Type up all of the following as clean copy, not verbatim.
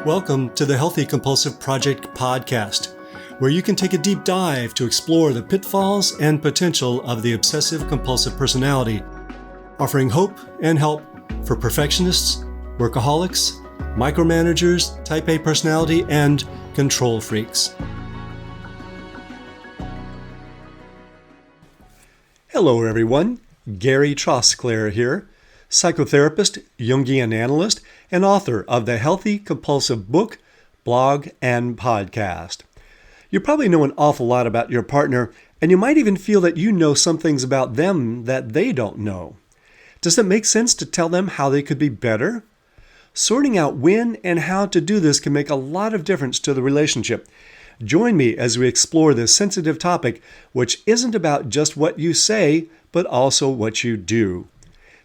Welcome to the Healthy Compulsive Project podcast, where you can take a deep dive to explore the pitfalls and potential of the obsessive compulsive personality, offering hope and help for perfectionists, workaholics, micromanagers, type A personality, and control freaks. Hello, everyone. Gary Trosclair here, psychotherapist, Jungian analyst, and author of the Healthy Compulsive book, blog, and podcast. You probably know an awful lot about your partner, and you might even feel that you know some things about them that they don't know. Does it make sense to tell them how they could be better? Sorting out when and how to do this can make a lot of difference to the relationship. Join me as we explore this sensitive topic, which isn't about just what you say, but also what you do.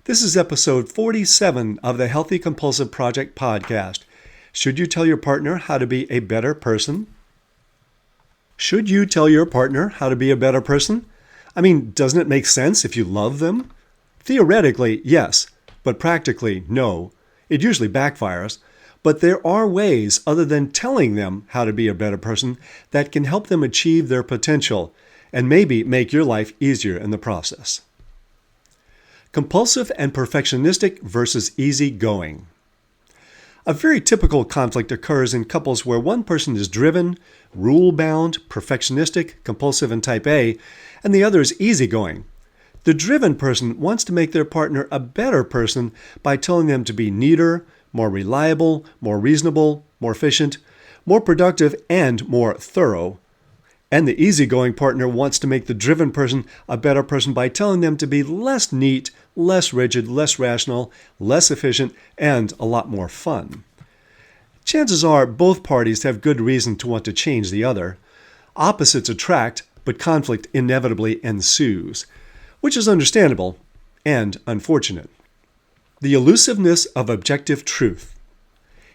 This is episode 47 of the Healthy Compulsive Project podcast. Should you tell your partner how to be a better person? Should you tell your partner how to be a better person? I mean, doesn't it make sense if you love them? Theoretically, yes, but practically, no. It usually backfires. But there are ways other than telling them how to be a better person that can help them achieve their potential and maybe make your life easier in the process. Compulsive and perfectionistic versus easygoing. A very typical conflict occurs in couples where one person is driven, rule-bound, perfectionistic, compulsive, and type A, and the other is easygoing. The driven person wants to make their partner a better person by telling them to be neater, more reliable, more reasonable, more efficient, more productive, and more thorough. And the easygoing partner wants to make the driven person a better person by telling them to be less neat, less rigid, less rational, less efficient, and a lot more fun. Chances are both parties have good reason to want to change the other. Opposites attract, but conflict inevitably ensues, which is understandable and unfortunate. The elusiveness of objective truth.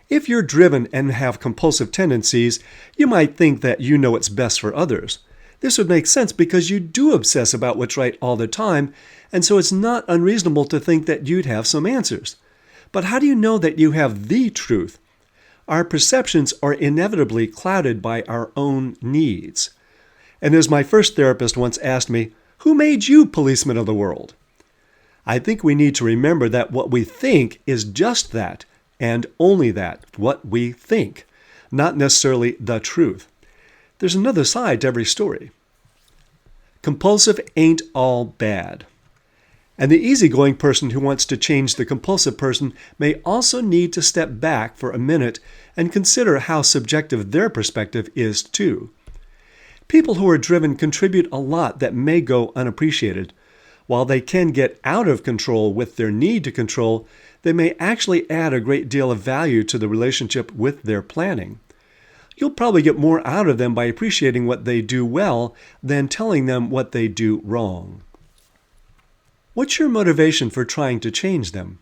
If you're driven and have compulsive tendencies, you might think that you know what's best for others. This would make sense because you do obsess about what's right all the time, and so it's not unreasonable to think that you'd have some answers. But how do you know that you have the truth? Our perceptions are inevitably clouded by our own needs. And as my first therapist once asked me, "Who made you policeman of the world?" I think we need to remember that what we think is just that, and only that, what we think, not necessarily the truth. There's another side to every story. Compulsive ain't all bad. And the easygoing person who wants to change the compulsive person may also need to step back for a minute and consider how subjective their perspective is too. People who are driven contribute a lot that may go unappreciated. While they can get out of control with their need to control, they may actually add a great deal of value to the relationship with their planning. You'll probably get more out of them by appreciating what they do well than telling them what they do wrong. What's your motivation for trying to change them?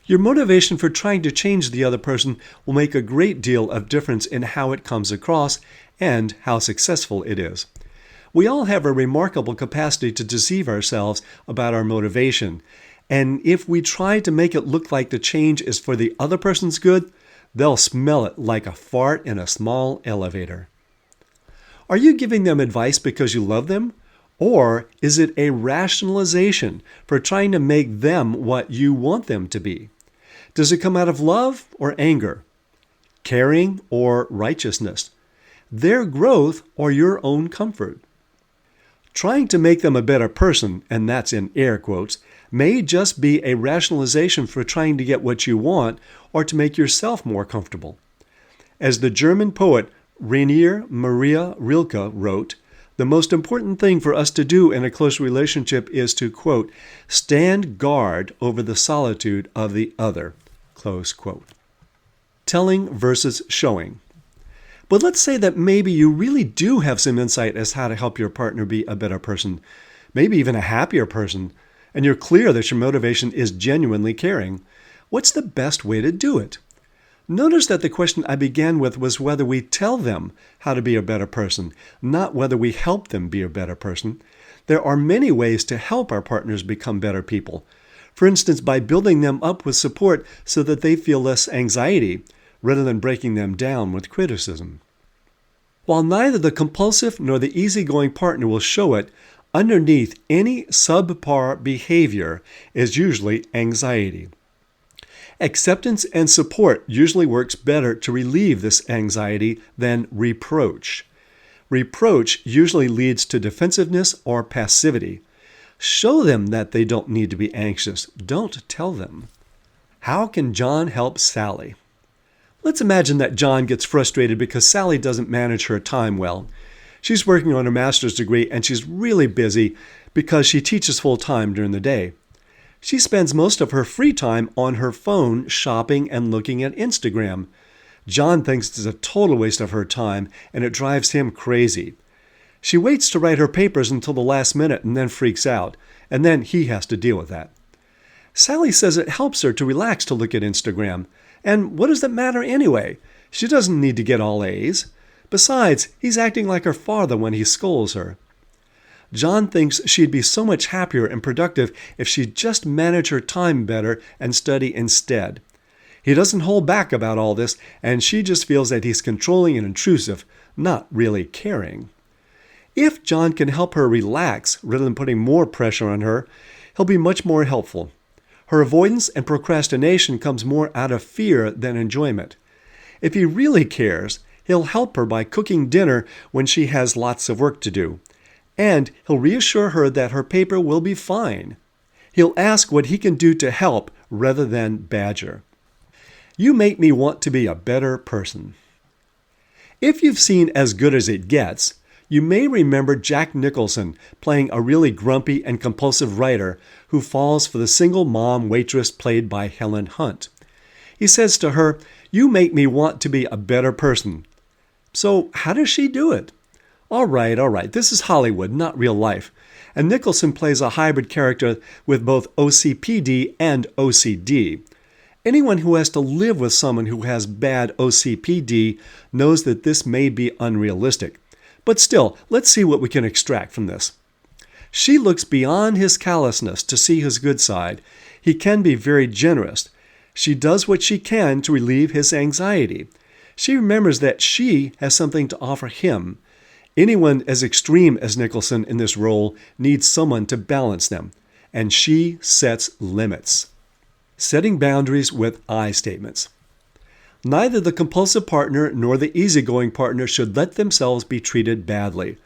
Your motivation for trying to change the other person will make a great deal of difference in how it comes across and how successful it is. We all have a remarkable capacity to deceive ourselves about our motivation, and if we try to make it look like the change is for the other person's good, they'll smell it like a fart in a small elevator. Are you giving them advice because you love them? Or is it a rationalization for trying to make them what you want them to be? Does it come out of love or anger? Caring or righteousness? Their growth or your own comfort? Trying to make them a better person, and that's in air quotes, may just be a rationalization for trying to get what you want or to make yourself more comfortable. As the German poet Rainer Maria Rilke wrote, the most important thing for us to do in a close relationship is to, quote, stand guard over the solitude of the other, close quote. Telling versus showing. But let's say that maybe you really do have some insight as how to help your partner be a better person, maybe even a happier person, and you're clear that your motivation is genuinely caring. What's the best way to do it? Notice that the question I began with was whether we tell them how to be a better person, not whether we help them be a better person. There are many ways to help our partners become better people. For instance, by building them up with support so that they feel less anxiety, rather than breaking them down with criticism. While neither the compulsive nor the easygoing partner will show it, underneath any subpar behavior is usually anxiety. Acceptance and support usually works better to relieve this anxiety than reproach. Reproach usually leads to defensiveness or passivity. Show them that they don't need to be anxious. Don't tell them. How can John help Sally? Let's imagine that John gets frustrated because Sally doesn't manage her time well. She's working on her master's degree and she's really busy because she teaches full-time during the day. She spends most of her free time on her phone shopping and looking at Instagram. John thinks it's a total waste of her time and it drives him crazy. She waits to write her papers until the last minute and then freaks out, and then he has to deal with that. Sally says it helps her to relax to look at Instagram. And what does that matter anyway? She doesn't need to get all A's. Besides, he's acting like her father when he scolds her. John thinks she'd be so much happier and productive if she'd just manage her time better and study instead. He doesn't hold back about all this, and she just feels that he's controlling and intrusive, not really caring. If John can help her relax rather than putting more pressure on her, he'll be much more helpful. Her avoidance and procrastination comes more out of fear than enjoyment. If he really cares, he'll help her by cooking dinner when she has lots of work to do. And he'll reassure her that her paper will be fine. He'll ask what he can do to help rather than badger. You make me want to be a better person. If you've seen As Good as It Gets, you may remember Jack Nicholson playing a really grumpy and compulsive writer who falls for the single mom waitress played by Helen Hunt. He says to her, "You make me want to be a better person." So how does she do it? All right, this is Hollywood, not real life. And Nicholson plays a hybrid character with both OCPD and OCD. Anyone who has to live with someone who has bad OCPD knows that this may be unrealistic. But still, let's see what we can extract from this. She looks beyond his callousness to see his good side. He can be very generous. She does what she can to relieve his anxiety. She remembers that she has something to offer him. Anyone as extreme as Nicholson in this role needs someone to balance them. And she sets limits. Setting boundaries with I statements. Neither the compulsive partner nor the easygoing partner should let themselves be treated badly.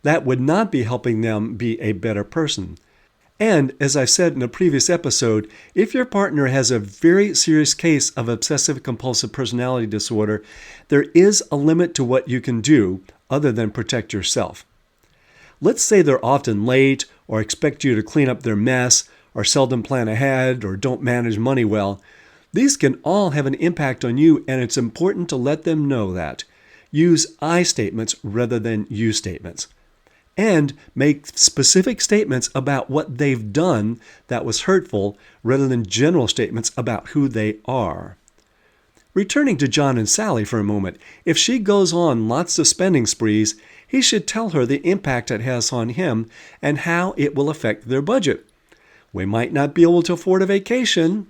That would not be helping them be a better person. And, as I said in a previous episode, if your partner has a very serious case of obsessive-compulsive personality disorder, there is a limit to what you can do other than protect yourself. Let's say they're often late, or expect you to clean up their mess, or seldom plan ahead, or don't manage money well. These can all have an impact on you, and it's important to let them know that. Use I statements rather than you statements. And make specific statements about what they've done that was hurtful rather than general statements about who they are. Returning to John and Sally for a moment, if she goes on lots of spending sprees, he should tell her the impact it has on him and how it will affect their budget. We might not be able to afford a vacation.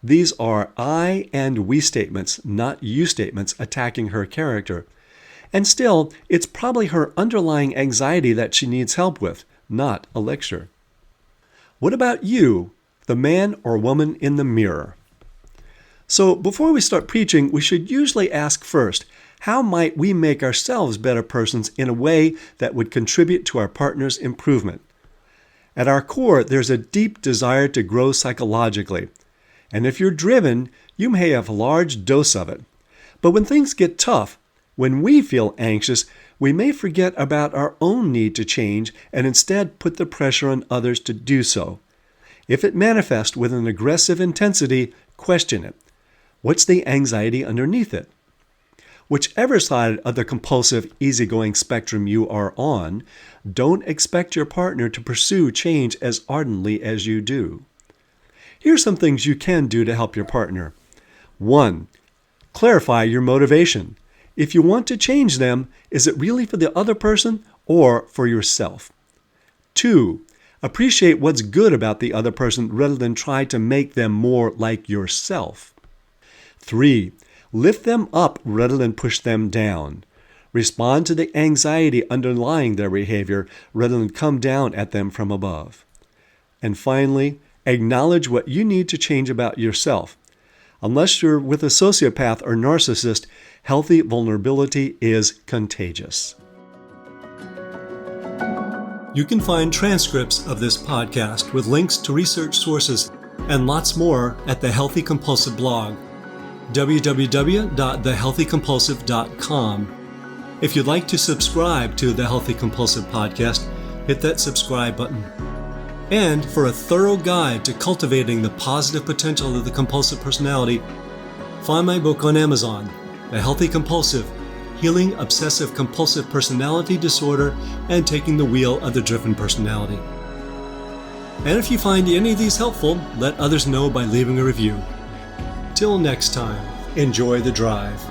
These are I and we statements, not you statements attacking her character. And still, it's probably her underlying anxiety that she needs help with, not a lecture. What about you, the man or woman in the mirror? So before we start preaching, we should usually ask first, how might we make ourselves better persons in a way that would contribute to our partner's improvement? At our core, there's a deep desire to grow psychologically. And if you're driven, you may have a large dose of it. But when things get tough, when we feel anxious, we may forget about our own need to change and instead put the pressure on others to do so. If it manifests with an aggressive intensity, question it. What's the anxiety underneath it? Whichever side of the compulsive, easygoing spectrum you are on, don't expect your partner to pursue change as ardently as you do. Here's some things you can do to help your partner. 1. Clarify your motivation. If you want to change them, is it really for the other person or for yourself? 2. Appreciate what's good about the other person rather than try to make them more like yourself. 3. Lift them up rather than push them down. Respond to the anxiety underlying their behavior rather than come down at them from above. And finally, acknowledge what you need to change about yourself. Unless you're with a sociopath or narcissist, healthy vulnerability is contagious. You can find transcripts of this podcast with links to research sources and lots more at the Healthy Compulsive blog, www.thehealthycompulsive.com. If you'd like to subscribe to the Healthy Compulsive podcast, hit that subscribe button. And for a thorough guide to cultivating the positive potential of the compulsive personality, find my book on Amazon, The Healthy Compulsive, Healing Obsessive Compulsive Personality Disorder and Taking the Wheel of the Driven Personality. And if you find any of these helpful, let others know by leaving a review. Till next time, enjoy the drive.